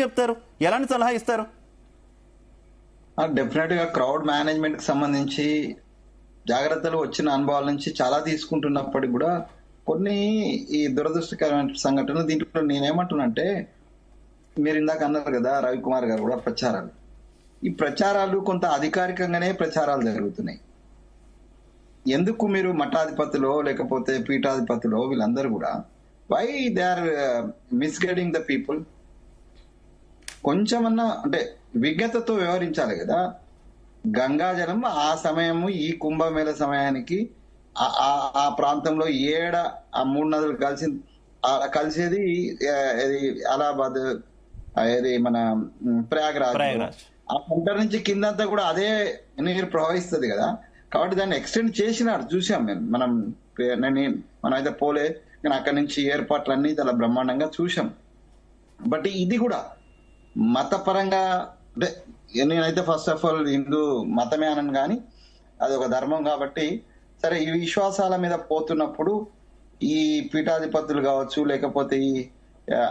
చెప్తారు, ఎలాంటి సలహా ఇస్తారు? డెఫినెట్ గా క్రౌడ్ మేనేజ్మెంట్ కి సంబంధించి జాగ్రత్తలు వచ్చిన అనుభవాల నుంచి చాలా తీసుకుంటున్నప్పటికీ కూడా కొన్ని ఈ దురదృష్టకరమైన సంఘటనలు దీంట్లో నేనేమంటున్నానంటే, మీరు ఇందాక అన్నారు కదా రవికుమార్ గారు కూడా ప్రచారాలు, ఈ ప్రచారాలు కొంత అధికారికంగానే ప్రచారాలు జరుగుతున్నాయి. ఎందుకు మీరు మఠాధిపతులో లేకపోతే పీఠాధిపతులో వీళ్ళందరూ కూడా why they are misguiding the people? కొంచెమన్నా అంటే విజ్ఞతతో వ్యవహరించాలి కదా. గంగాజలం ఆ సమయము ఈ కుంభమేళ సమయానికి ఆ ప్రాంతంలో ఆ 3 నదులు కలిసేది అలహాబాద్, ఇది మన ప్రయాగరాజ్. ఆ సెంటర్ నుంచి కిందంతా కూడా అదే నీరు ప్రవహిస్తుంది కదా. కాబట్టి దాన్ని ఎక్స్టెండ్ చేసినారు, చూసాం మనం అయితే పోలే, కానీ అక్కడి నుంచి ఏర్పాట్లన్నీ చాలా బ్రహ్మాండంగా చూసాం. బట్ ఇది కూడా మతపరంగా అంటే నేనైతే ఫస్ట్ ఆఫ్ ఆల్ హిందూ మతమే అనను, కానీ అది ఒక ధర్మం కాబట్టి సరే, ఈ విశ్వాసాల మీద పోతున్నప్పుడు ఈ పీఠాధిపతులు కావచ్చు, లేకపోతే ఈ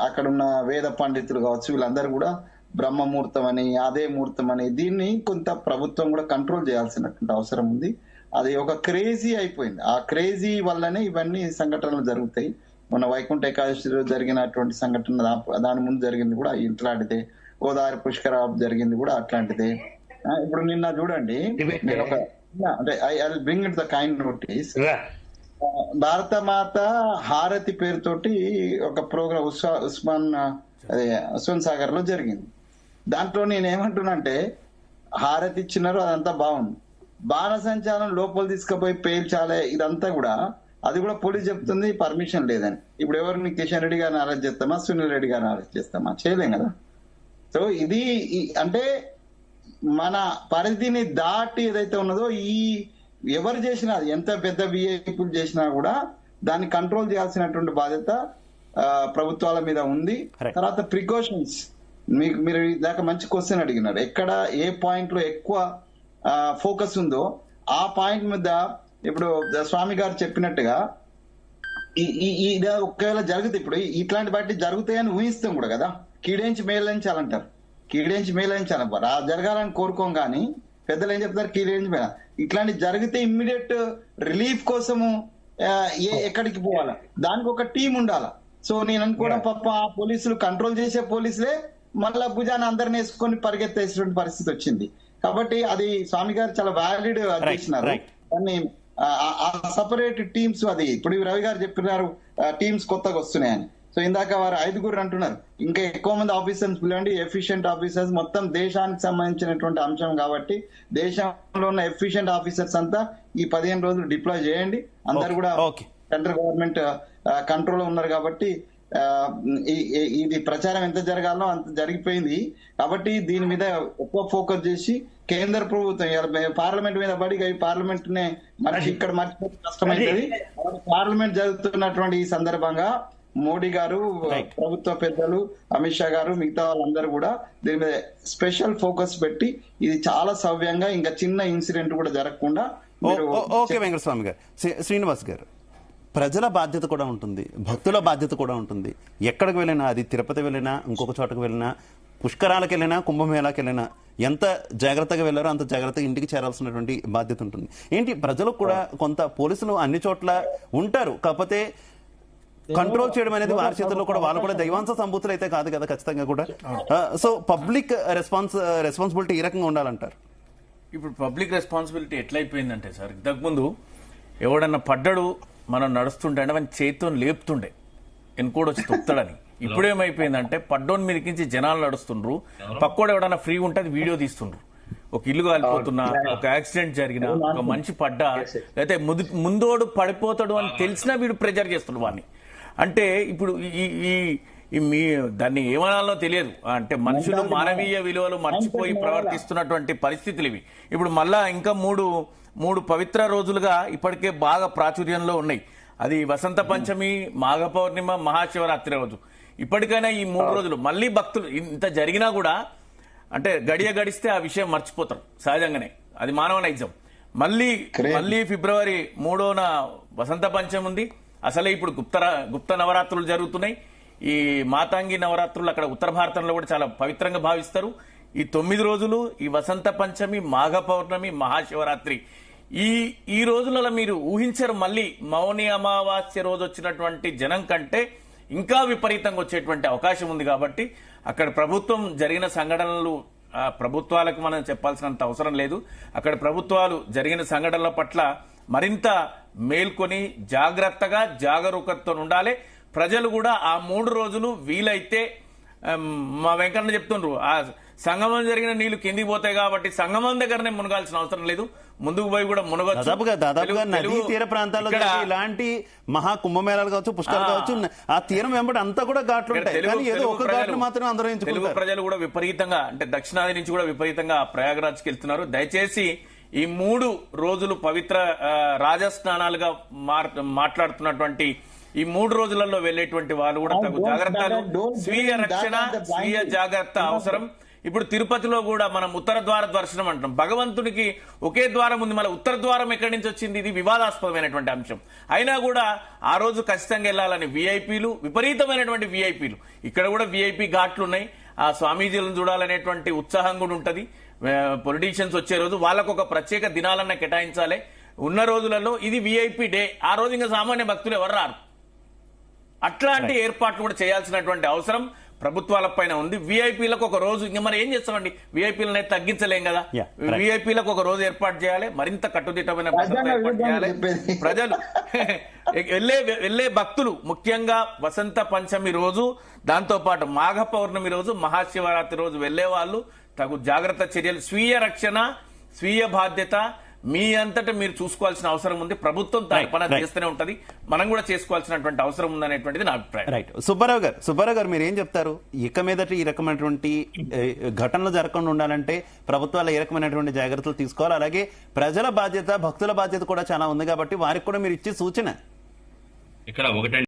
అక్కడున్న వేద పండితులు కావచ్చు, వీళ్ళందరూ కూడా బ్రహ్మముహూర్తం అని అదే ముహూర్తం అని దీన్ని కొంత ప్రభుత్వం కూడా కంట్రోల్ చేయాల్సినటువంటి అవసరం ఉంది. అది ఒక క్రేజీ అయిపోయింది. ఆ క్రేజీ వల్లనే ఇవన్నీ సంఘటనలు జరుగుతాయి. మన వైకుంఠ ఏకాదశిలో జరిగినటువంటి సంఘటన, దాని ముందు జరిగింది కూడా ఇట్లాంటిదే. గోదావరి పుష్కర జరిగింది కూడా అట్లాంటిదే. ఇప్పుడు నిన్న చూడండి, నేను ఒక అంటే I bring it the kind notice, భారత మాత హారతి పేరుతోటి ఒక ప్రోగ్రామ్ ఉస్మాన్ సాగర్ లో జరిగింది. దాంట్లో నేనేమంటున్నానంటే, హారతి ఇచ్చినారు, అదంతా బాగుంది. బాణసంచారం లోపల తీసుకుపోయి పేల్చాలే, ఇదంతా కూడా అది కూడా పోలీస్ చెప్తుంది పర్మిషన్ లేదని. ఇప్పుడు ఎవరిని కిషన్ రెడ్డి గారిని అరెస్ట్ చేస్తామా, సునీల్ రెడ్డి గారిని అరెస్ట్ చేస్తామా? చేయలేం కదా. సో ఇది అంటే మన పరిధిని దాటి ఏదైతే ఉన్నదో, ఈ ఎవరు చేసినా, ఎంత పెద్ద విఐపీలు చేసినా కూడా దాన్ని కంట్రోల్ చేయాల్సినటువంటి బాధ్యత ప్రభుత్వాల మీద ఉంది. తర్వాత ప్రికాషన్స్, మీరు దాకా మంచి క్వశ్చన్ అడిగినారు, ఎక్కడ ఏ పాయింట్ లో ఎక్కువ ఫోకస్ ఉందో ఆ పాయింట్ మీద. ఇప్పుడు స్వామి గారు చెప్పినట్టుగా ఒకవేళ జరిగితే, ఇప్పుడు ఇట్లాంటి బట్టి జరుగుతాయని ఊహిస్తాం కూడా కదా. కీడేంచి మేలంచాలంటారు, కీడేంచి మేలంచాలి జరగాలని కోరుకోం, కానీ పెద్దలు ఏం చెప్తారు, కీడేంచి మేళ. ఇట్లాంటి జరిగితే ఇమ్మీడియట్ రిలీఫ్ కోసము ఎక్కడికి పోవాలా, దానికి ఒక టీం ఉండాలా. సో నేను అనుకోవడం, పాప ఆ పోలీసులు కంట్రోల్ చేసే పోలీసులే మళ్ళా భుజాన్ని అందరిని వేసుకొని పరిగెత్తేసేటువంటి పరిస్థితి వచ్చింది. కాబట్టి అది స్వామి గారు చాలా వ్యాలిడ్ చేసినారు. కానీ సపరేట్ టీమ్స్, అది ఇప్పుడు రవి గారు చెప్పినారు టీమ్స్ కొత్తగా వస్తున్నాయని. సో ఇందాక వారు 5 అంటున్నారు, ఇంకా ఎక్కువ మంది ఆఫీసర్స్ పిలవండి, ఎఫిషియెంట్ ఆఫీసర్స్. మొత్తం దేశానికి సంబంధించినటువంటి అంశం కాబట్టి దేశంలో ఉన్న ఎఫిషియెంట్ ఆఫీసర్స్ అంతా ఈ 15 రోజులు డిప్లాయ్ చేయండి. అందరు కూడా సెంట్రల్ గవర్నమెంట్ కంట్రోల్ ఉన్నారు కాబట్టి ఇది ప్రచారం ఎంత జరగాలో అంత జరిగిపోయింది. కాబట్టి దీని మీద ఎక్కువ ఫోకస్ చేసి కేంద్ర ప్రభుత్వం పార్లమెంట్ మీద పడి పార్లమెంట్ నే ఇక్కడ మర్చిపోతే కష్టమైంది. పార్లమెంట్ జరుగుతున్నటువంటి ఈ సందర్భంగా మోడీ గారు, ప్రభుత్వ పెద్దలు, అమిత్ షా గారు, మిగతా వాళ్ళందరూ కూడా దీని మీద స్పెషల్ ఫోకస్ పెట్టి ఇది చాలా సవ్యంగా, ఇంకా చిన్న ఇన్సిడెంట్ కూడా జరగకుండా. ఓకే వెంకటస్వామి గారు, శ్రీనివాస్ గారు, ప్రజల బాధ్యత కూడా ఉంటుంది, భక్తుల బాధ్యత కూడా ఉంటుంది. ఎక్కడికి వెళ్ళినా, అది తిరుపతి వెళ్ళినా, ఇంకొక చోటకు వెళ్ళినా, పుష్కరాలకు వెళ్ళినా, కుంభమేళాకి వెళ్ళినా ఎంత జాగ్రత్తగా వెళ్ళారో అంత జాగ్రత్తగా ఇంటికి చేరాల్సినటువంటి బాధ్యత ఉంటుంది. ఏంటి, ప్రజలకు కూడా కొంత, పోలీసులు అన్ని చోట్ల ఉంటారు, కాకపోతే కంట్రోల్ చేయడం అనేది వారి చేతుల్లో కూడా, వాళ్ళు కూడా దైవాంశ సంభూతులు అయితే కాదు కదా ఖచ్చితంగా కూడా. సో పబ్లిక్ రెస్పాన్సిబిలిటీ ఈ రకంగా ఉండాలంటారు. ఇప్పుడు పబ్లిక్ రెస్పాన్సిబిలిటీ ఎట్లయిపోయిందంటే సార్, ఇంతకుముందు ఎవడన్నా పడ్డాడు, మనం నడుస్తుంటే అంటే మన చేతితో లేపుతుండే ఎన్కోడు వచ్చి తొక్కుతాడని. ఇప్పుడు ఏమైపోయిందంటే పడ్డోని మీదకించి జనాలు నడుస్తుండ్రు, పక్కోడు ఎవడన్నా ఫ్రీ ఉంటే అది వీడియో తీస్తుండ్రు. ఒక ఇల్లు కాలిపోతున్నా, ఒక యాక్సిడెంట్ జరిగినా, ఒక మనిషి పడ్డా, లేకపోతే ముందోడు పడిపోతాడు అని తెలిసినా వీడు ప్రెజర్ చేస్తున్నాడు వాడిని. అంటే ఇప్పుడు మీ దాన్ని ఏమనాలో తెలియదు. అంటే మనుషులు మానవీయ విలువలు మర్చిపోయి ప్రవర్తిస్తున్నటువంటి పరిస్థితులు ఇవి. ఇప్పుడు మళ్ళా ఇంకా మూడు పవిత్ర రోజులుగా ఇప్పటికే బాగా ప్రాచుర్యంలో ఉన్నాయి. అది వసంత పంచమి, మాఘ పౌర్ణిమ, మహాశివరాత్రి రోజు. ఇప్పటికైనా ఈ 3 రోజులు మళ్ళీ భక్తులు ఇంత జరిగినా కూడా అంటే గడిస్తే ఆ విషయం మర్చిపోతారు సహజంగానే, అది మానవ నైజం. మళ్ళీ ఫిబ్రవరి 3వ వసంత పంచమి ఉంది. అసలే ఇప్పుడు గుప్త నవరాత్రులు జరుగుతున్నాయి. ఈ మాతాంగి నవరాత్రులు అక్కడ ఉత్తర భారతంలో కూడా చాలా పవిత్రంగా భావిస్తారు. ఈ 9 రోజులు, ఈ వసంత పంచమి, మాఘ పౌర్ణమి, మహాశివరాత్రి, ఈ రోజులలో మీరు ఊహించరు మళ్ళీ మౌని అమావాస్య రోజు వచ్చినటువంటి జనం కంటే ఇంకా విపరీతంగా వచ్చేటువంటి అవకాశం ఉంది. కాబట్టి అక్కడ ప్రభుత్వం జరిగిన సంఘటనలు, ప్రభుత్వాలకు మనం చెప్పాల్సినంత అవసరం లేదు. అక్కడ ప్రభుత్వాలు జరిగిన సంఘటనల పట్ల మరింత మేల్కొని జాగ్రత్తగా జాగరూకతతో ఉండాలి. ప్రజలు కూడా ఆ 3 రోజులు వీలైతే, మా వెంకన్న చెప్తుండ్రు, ఆ సంగమం జరిగిన నీళ్లు కిందికి పోతాయి కాబట్టి సంగమం దగ్గరనే మునగాల్సిన అవసరం లేదు, ముందుకు పోయి కూడా మునగొచ్చు. దాదాపుగా నదీ తీర ప్రాంతాల్లో ఇలాంటి మహా కుంభమేళాలు కావచ్చు, పుష్కరాలు కావచ్చు, ఆ తీరం వెంబడి అంతా కూడా ఘాట్లు ఉంటాయి. కానీ ఏదో ఒక ఘాట్లు మాత్రం అందరూ ఎంచుకుంటారు. తెలుగు ప్రజలు కూడా విపరీతంగా, అంటే దక్షిణాది నుంచి కూడా విపరీతంగా ప్రయాగరాజ్కి వెళ్తున్నారు. దయచేసి ఈ 3 రోజులు పవిత్ర రాజస్నానాలుగా మాట్లాడుతున్నటువంటి ఈ 3 రోజులలో వెళ్లేటువంటి వాళ్ళు కూడా తగు జాగ్రత్తలు, స్వీయ రక్షణ, స్వీయ జాగ్రత్త అవసరం. ఇప్పుడు తిరుపతిలో కూడా మనం ఉత్తర ద్వార దర్శనం అంటాం. భగవంతుడికి ఒకే ద్వారం ఉంది, మళ్ళీ ఉత్తర ద్వారం ఎక్కడి నుంచి వచ్చింది? ఇది వివాదాస్పదమైనటువంటి అంశం. అయినా కూడా ఆ రోజు ఖచ్చితంగా వెళ్లాలని విఐపీలు, విపరీతమైనటువంటి విఐపీలు, ఇక్కడ కూడా విఐపీ ఘాట్లు ఉన్నాయి. ఆ స్వామీజీలను చూడాలనేటువంటి ఉత్సాహం కూడా ఉంటది. పొలిటీషియన్స్ వచ్చే రోజు వాళ్ళకు ఒక ప్రత్యేక దినాలన్న కేటాయించాలి. ఉన్న రోజులలో ఇది విఐపీ డే, ఆ రోజు ఇంకా సామాన్య భక్తులు ఎవరు రారు. అట్లాంటి ఏర్పాట్లు కూడా చేయాల్సినటువంటి అవసరం ప్రభుత్వాల పైన ఉంది. విఐపీలకు ఒక రోజు, ఇంకా మనం ఏం చేస్తామండి, విఐపీలను అయితే తగ్గించలేం కదా. విఐపీలకు ఒక రోజు ఏర్పాటు చేయాలి, మరింత కట్టుదిట్టమైన ఏర్పాటు చేయాలి. ప్రజలు వెళ్లే భక్తులు ముఖ్యంగా వసంత పంచమి రోజు, దాంతో పాటు మాఘ పౌర్ణమి రోజు, మహాశివరాత్రి రోజు వెళ్లే వాళ్ళు తగు జాగ్రత్త చర్యలు, స్వీయ రక్షణ, స్వీయ బాధ్యత మీ అంతటా మీరు చూసుకోవాల్సిన అవసరం ఉంది. ప్రభుత్వం దాని పని చేస్తూనే ఉంటది, మనం కూడా చేసుకోవాల్సినటువంటి అవసరం ఉందనేటువంటిది నా అభిప్రాయం. రైట్. సుబ్బారావు గారు మీరు ఏం చెప్తారు? ఇక మీదట ఈ రకమైనటువంటి ఘటనలు జరగకుండా ఉండాలంటే ప్రభుత్వాలు ఏ రకమైనటువంటి జాగ్రత్తలు తీసుకోవాలి? అలాగే ప్రజల బాధ్యత, భక్తుల బాధ్యత కూడా చాలా ఉంది కాబట్టి వారికి కూడా మీరు ఇచ్చే సూచన ఇక్కడ ఒకటే